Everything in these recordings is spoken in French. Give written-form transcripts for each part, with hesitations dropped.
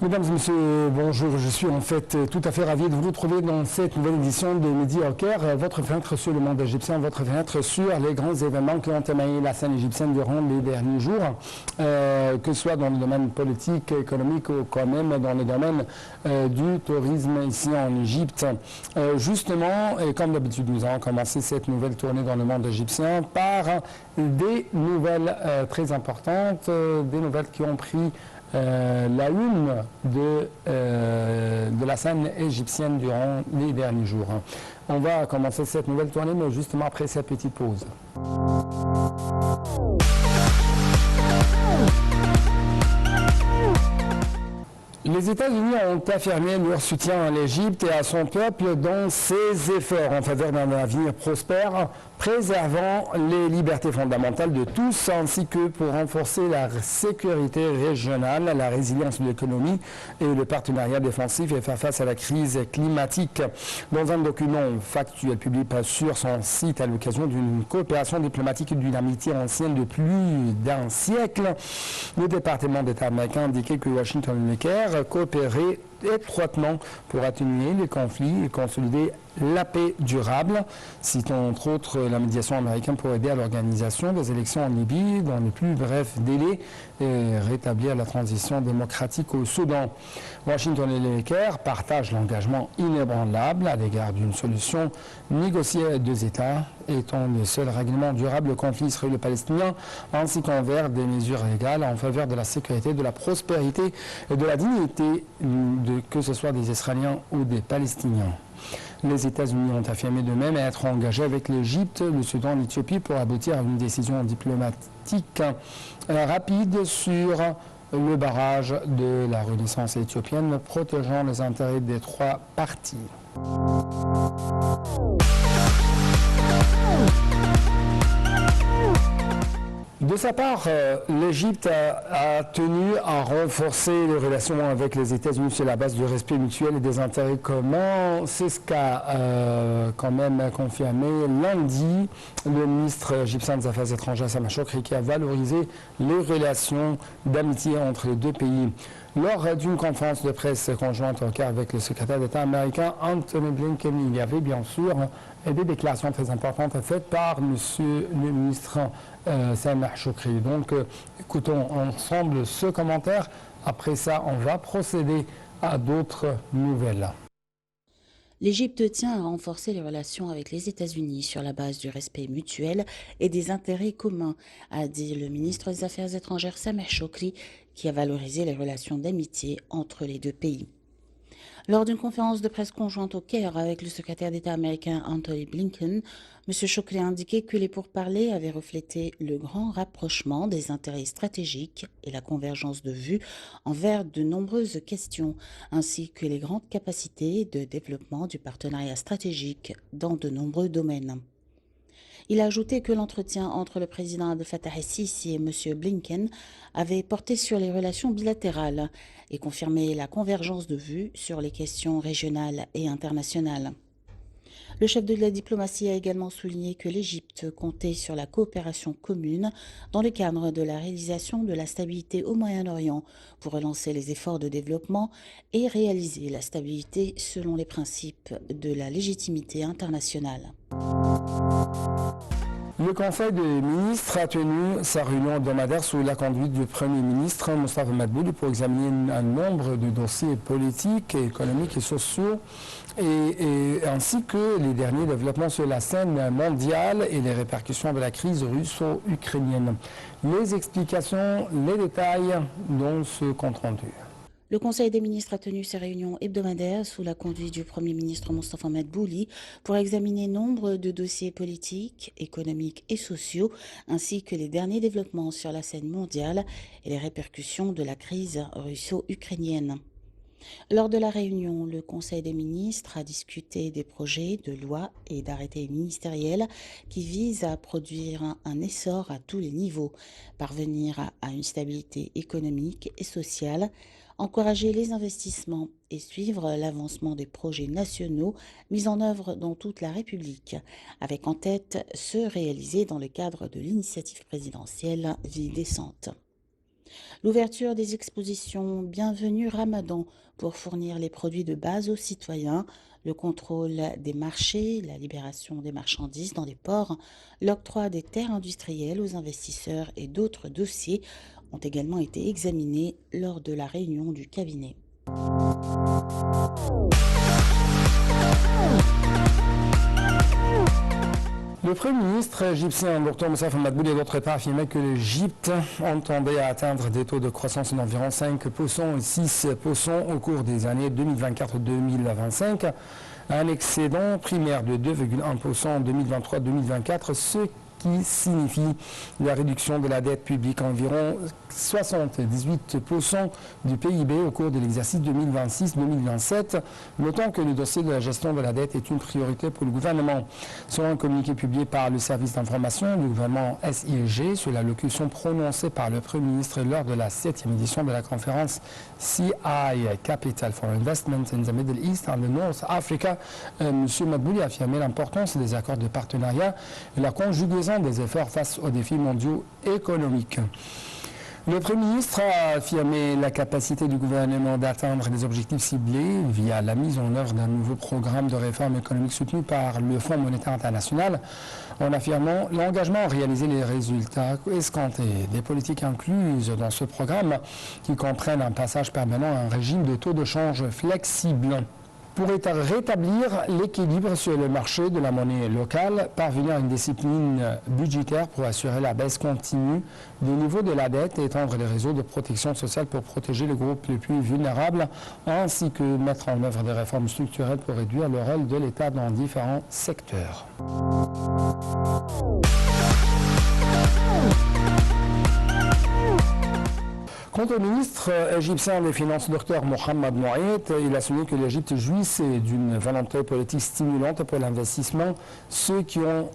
Mesdames et messieurs, bonjour. Je suis en fait tout à fait ravi de vous retrouver dans cette nouvelle édition de Midi au Caire, votre fenêtre sur le monde égyptien, votre fenêtre sur les grands événements qui ont émaillé la scène égyptienne durant les derniers jours, que ce soit dans le domaine politique, économique ou quand même dans le domaine du tourisme ici en Égypte. Justement, et comme d'habitude, nous allons commencer cette nouvelle tournée dans le monde égyptien par des nouvelles très importantes, des nouvelles qui ont pris la une de la scène égyptienne durant les derniers jours. On va commencer cette nouvelle tournée, mais justement après cette petite pause. Les États-Unis ont affirmé leur soutien à l'Égypte et à son peuple dans ses efforts en faveur d'un avenir prospère, préservant les libertés fondamentales de tous, ainsi que pour renforcer la sécurité régionale, la résilience de l'économie et le partenariat défensif et faire face à la crise climatique. Dans un document factuel publié sur son site à l'occasion d'une coopération diplomatique et d'une amitié ancienne de plus d'un siècle, le département d'État américain indiquait que Washington et le Caire coopérer étroitement pour atténuer les conflits et consolider la paix durable, citant entre autres la médiation américaine pour aider à l'organisation des élections en Libye dans les plus brefs délais et rétablir la transition démocratique au Soudan. Washington et le Caire partagent l'engagement inébranlable à l'égard d'une solution négociée à deux États, étant le seul règlement durable au conflit israélo-palestinien, ainsi qu'envers des mesures légales en faveur de la sécurité, de la prospérité et de la dignité que ce soit des Israéliens ou des Palestiniens. Les États-Unis ont affirmé de même être engagés avec l'Égypte, le Soudan et l'Éthiopie pour aboutir à une décision diplomatique rapide sur le barrage de la Renaissance éthiopienne, protégeant les intérêts des trois parties. De sa part, l'Égypte a tenu à renforcer les relations avec les États-Unis sur la base du respect mutuel et des intérêts communs. C'est ce qu'a quand même confirmé lundi le ministre égyptien des Affaires étrangères, Sameh Shoukry, qui a valorisé les relations d'amitié entre les deux pays. Lors d'une conférence de presse conjointe au Caire avec le secrétaire d'État américain Anthony Blinken, il y avait bien sûr des déclarations très importantes faites par monsieur le ministre Sameh Shoukry. Donc, écoutons ensemble ce commentaire. Après ça, on va procéder à d'autres nouvelles. L'Égypte tient à renforcer les relations avec les États-Unis sur la base du respect mutuel et des intérêts communs, a dit le ministre des Affaires étrangères Sameh Shoukry, qui a valorisé les relations d'amitié entre les deux pays. Lors d'une conférence de presse conjointe au Caire avec le secrétaire d'État américain Anthony Blinken, M. Shoukry a indiqué que les pourparlers avaient reflété le grand rapprochement des intérêts stratégiques et la convergence de vues envers de nombreuses questions, ainsi que les grandes capacités de développement du partenariat stratégique dans de nombreux domaines. Il a ajouté que l'entretien entre le président Abdel Fattah el-Sisi et M. Blinken avait porté sur les relations bilatérales et confirmé la convergence de vues sur les questions régionales et internationales. Le chef de la diplomatie a également souligné que l'Égypte comptait sur la coopération commune dans le cadre de la réalisation de la stabilité au Moyen-Orient pour relancer les efforts de développement et réaliser la stabilité selon les principes de la légitimité internationale. Le Conseil des ministres a tenu sa réunion hebdomadaire sous la conduite du Premier ministre Moustapha Madbouli pour examiner un nombre de dossiers politiques, économiques et sociaux, ainsi que les derniers développements sur la scène mondiale et les répercussions de la crise russo-ukrainienne. Les explications, les détails dans ce compte-rendu. Le Conseil des ministres a tenu ses réunions hebdomadaires sous la conduite du Premier ministre Moustapha Madbouli pour examiner nombre de dossiers politiques, économiques et sociaux, ainsi que les derniers développements sur la scène mondiale et les répercussions de la crise russo-ukrainienne. Lors de la réunion, le Conseil des ministres a discuté des projets de loi et d'arrêtés ministériels qui visent à produire un essor à tous les niveaux, parvenir à une stabilité économique et sociale, encourager les investissements et suivre l'avancement des projets nationaux mis en œuvre dans toute la République, avec en tête ceux réalisés dans le cadre de l'initiative présidentielle Vie décente. L'ouverture des expositions Bienvenue Ramadan pour fournir les produits de base aux citoyens, le contrôle des marchés, la libération des marchandises dans les ports, l'octroi des terres industrielles aux investisseurs et d'autres dossiers ont également été examinés lors de la réunion du cabinet. Le Premier ministre égyptien, Dr Moussa Madbouli, d'autre part, affirmait que l'Égypte entendait atteindre des taux de croissance d'environ 5% et 6% au cours des années 2024-2025, un excédent primaire de 2,1% en 2023-2024, ce qui signifie la réduction de la dette publique environ 78% du PIB au cours de l'exercice 2026-2027, notant que le dossier de la gestion de la dette est une priorité pour le gouvernement. Selon un communiqué publié par le service d'information du gouvernement SIG sur l'allocution prononcée par le Premier ministre lors de la 7e édition de la conférence CI Capital for Investment in the Middle East and the North Africa, M. Madbouli a affirmé l'importance des accords de partenariat et la conjugaison des efforts face aux défis mondiaux économiques. Le Premier ministre a affirmé la capacité du gouvernement d'atteindre les objectifs ciblés via la mise en œuvre d'un nouveau programme de réforme économique soutenu par le Fonds monétaire international, en affirmant l'engagement à réaliser les résultats escomptés. Des politiques incluses dans ce programme qui comprennent un passage permanent à un régime de taux de change flexible pour rétablir l'équilibre sur le marché de la monnaie locale, parvenir à une discipline budgétaire pour assurer la baisse continue du niveau de la dette et étendre les réseaux de protection sociale pour protéger les groupes les plus vulnérables, ainsi que mettre en œuvre des réformes structurelles pour réduire le rôle de l'État dans différents secteurs. Quant au ministre égyptien des Finances, Dr Mohamed Moaït, il a souligné que l'Égypte jouissait d'une volonté politique stimulante pour l'investissement, ceux qui ont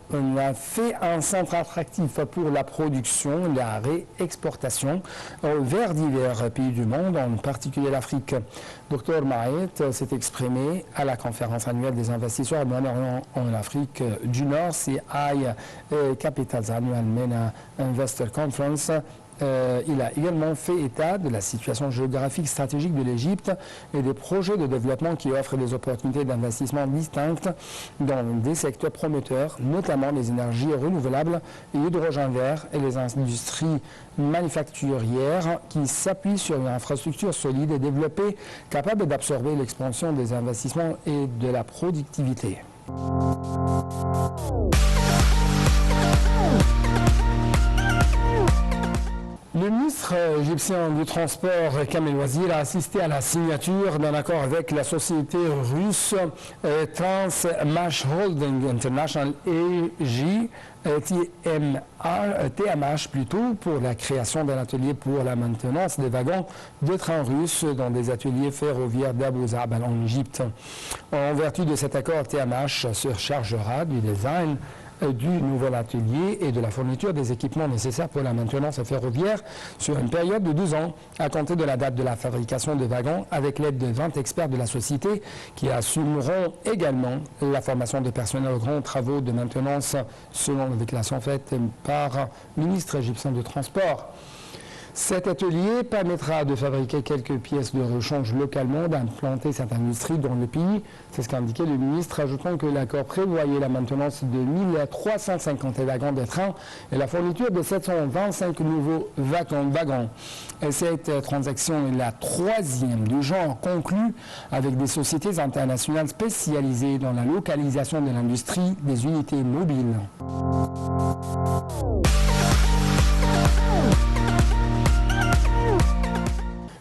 fait un centre attractif pour la production, la réexportation vers divers pays du monde, en particulier l'Afrique. Dr Moaït s'est exprimé à la conférence annuelle des investisseurs au Moyen-Orient en Afrique du Nord, CI Capital's Annual MENA Investor Conference. Il a également fait état de la situation géographique stratégique de l'Égypte et des projets de développement qui offrent des opportunités d'investissement distinctes dans des secteurs prometteurs, notamment les énergies renouvelables et l'hydrogène vert et les industries manufacturières qui s'appuient sur une infrastructure solide et développée capable d'absorber l'expansion des investissements et de la productivité. Le ministre égyptien du Transport, Kamel Wazir, a assisté à la signature d'un accord avec la société russe Transmash Holding International EJ, TMH plutôt, pour la création d'un atelier pour la maintenance des wagons de trains russes dans des ateliers ferroviaires d'Abu Zabal en Égypte. En vertu de cet accord, TMH se chargera du design du nouvel atelier et de la fourniture des équipements nécessaires pour la maintenance ferroviaire sur une période de 12 ans, à compter de la date de la fabrication des wagons, avec l'aide de 20 experts de la société qui assumeront également la formation des personnels aux grands travaux de maintenance, selon la déclaration faite par le ministre égyptien du Transport. Cet atelier permettra de fabriquer quelques pièces de rechange localement, d'implanter cette industrie dans le pays. C'est ce qu'a indiqué le ministre, ajoutant que l'accord prévoyait la maintenance de 1350 wagons de train et la fourniture de 725 nouveaux wagons. Et cette transaction est la troisième du genre conclue avec des sociétés internationales spécialisées dans la localisation de l'industrie des unités mobiles.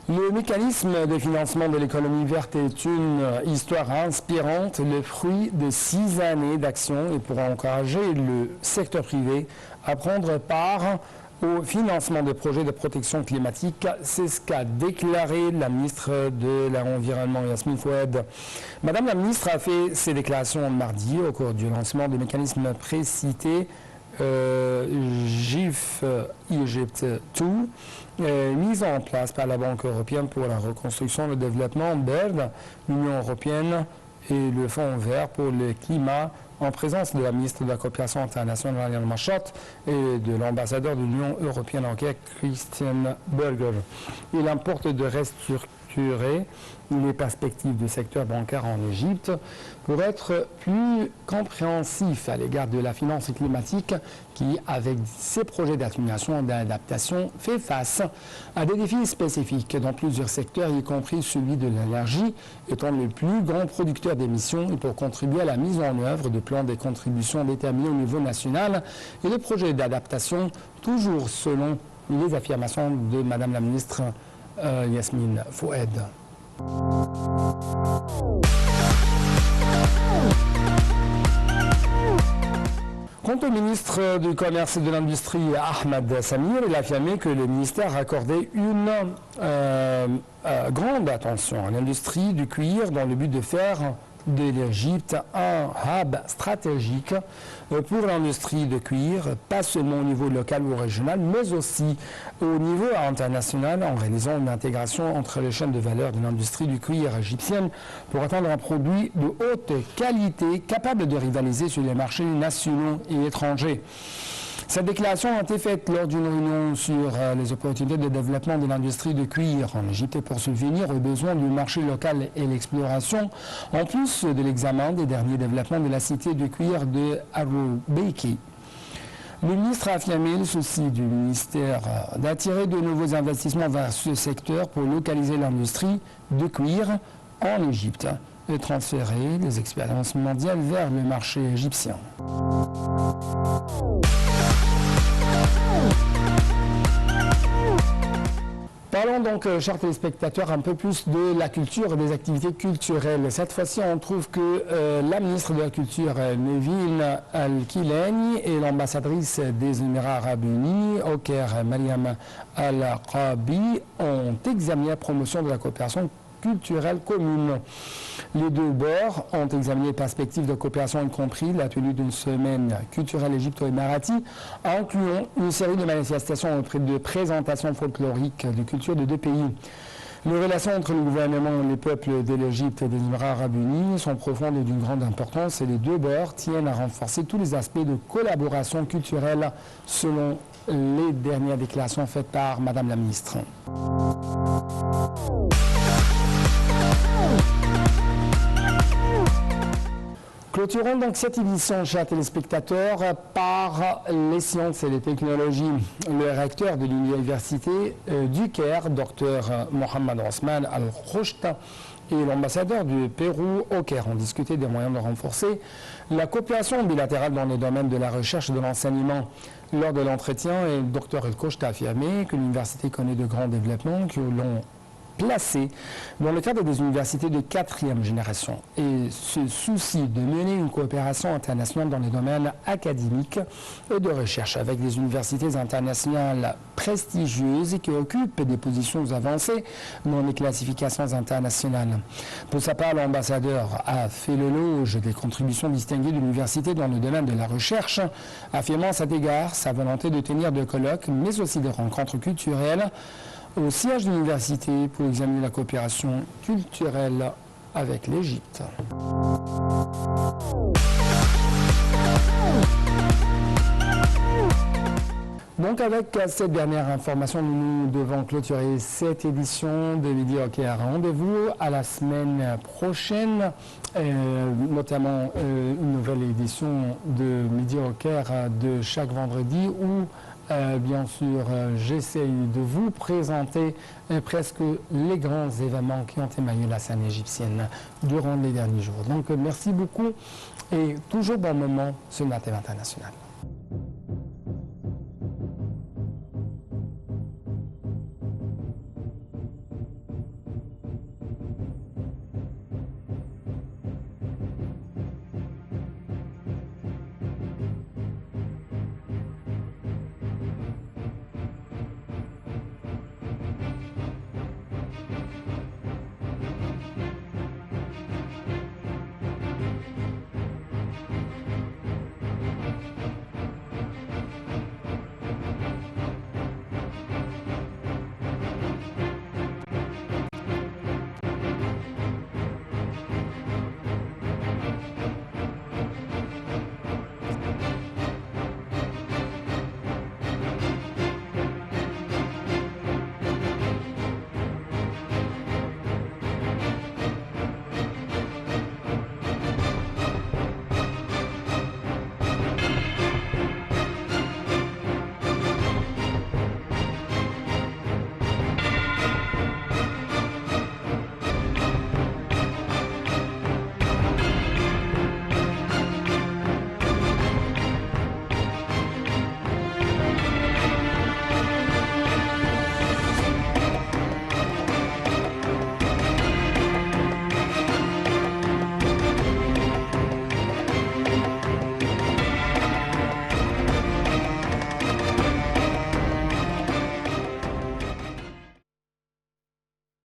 Le mécanisme de financement de l'économie verte est une histoire inspirante, le fruit de 6 années d'action et pour encourager le secteur privé à prendre part au financement de projets de protection climatique. C'est ce qu'a déclaré la ministre de l'Environnement, Yasmine Fouad. Madame la ministre a fait ces déclarations mardi au cours du lancement du mécanisme précité GIF Egypt 2, mise en place par la Banque européenne pour la reconstruction et le développement BERD, l'Union européenne et le Fonds vert pour le climat en présence de la ministre de la Coopération internationale, Marianne Machot, et de l'ambassadeur de l'Union européenne en Caire, Christian Berger. Il importe de restructurer les perspectives du secteur bancaire en Égypte pour être plus compréhensif à l'égard de la finance climatique qui, avec ses projets d'atténuation et d'adaptation, fait face à des défis spécifiques dans plusieurs secteurs, y compris celui de l'énergie, étant le plus grand producteur d'émissions et pour contribuer à la mise en œuvre de plans de contribution déterminés au niveau national et les projets d'adaptation, toujours selon les affirmations de Madame la ministre Yasmine Foued. Quant au ministre du Commerce et de l'Industrie, Ahmed Samir, il a affirmé que le ministère accordait une grande attention à l'industrie du cuir dans le but de faire de l'Égypte un hub stratégique pour l'industrie de cuir, pas seulement au niveau local ou régional, mais aussi au niveau international, en réalisant une intégration entre les chaînes de valeur de l'industrie du cuir égyptienne pour atteindre un produit de haute qualité capable de rivaliser sur les marchés nationaux et étrangers. Cette déclaration a été faite lors d'une réunion sur les opportunités de développement de l'industrie de cuir en Égypte pour subvenir aux besoins du marché local et l'exploration, en plus de l'examen des derniers développements de la cité de cuir de Arubeiki. Le ministre a affirmé le souci du ministère d'attirer de nouveaux investissements vers ce secteur pour localiser l'industrie de cuir en Égypte et transférer les expériences mondiales vers le marché égyptien. Parlons donc, chers téléspectateurs, un peu plus de la culture et des activités culturelles. Cette fois-ci, on trouve que la ministre de la Culture, Nevin Al-Kilani, et l'ambassadrice des Émirats Arabes Unis, au Caire, Mariam Al-Qabi, ont examiné la promotion de la coopération culturelle commune. Les deux bords ont examiné les perspectives de coopération, y compris la tenue d'une semaine culturelle égypto-émiratie, incluant une série de manifestations auprès de présentations folkloriques de culture de deux pays. Les relations entre le gouvernement et les peuples de l'Égypte et des Émirats Arabes Unis sont profondes et d'une grande importance et les deux bords tiennent à renforcer tous les aspects de collaboration culturelle selon les dernières déclarations faites par Madame la ministre. Clôturons donc cette édition, chers téléspectateurs, par les sciences et les technologies. Le recteur de l'Université du Caire, Dr Mohamed Osman Al-Roshta, et l'ambassadeur du Pérou au Caire ont discuté des moyens de renforcer la coopération bilatérale dans les domaines de la recherche et de l'enseignement. Lors de l'entretien, le Dr Al-Roshta a affirmé que l'université connaît de grands développements qui l'ont placé dans le cadre des universités de 4e génération et ce souci de mener une coopération internationale dans les domaines académiques et de recherche avec des universités internationales prestigieuses et qui occupent des positions avancées dans les classifications internationales. Pour sa part, l'ambassadeur a fait l'éloge des contributions distinguées de l'université dans le domaine de la recherche, affirmant à cet égard sa volonté de tenir des colloques mais aussi des rencontres culturelles au siège de l'université pour examiner la coopération culturelle avec l'Égypte. Donc avec cette dernière information, nous devons clôturer cette édition de Midi au Caire. Rendez-vous à la semaine prochaine, notamment une nouvelle édition de Midi au Caire de chaque vendredi où bien sûr, j'essaie de vous présenter presque les grands événements qui ont émaillé la scène égyptienne durant les derniers jours. Donc, merci beaucoup et toujours bon moment sur la télé internationale.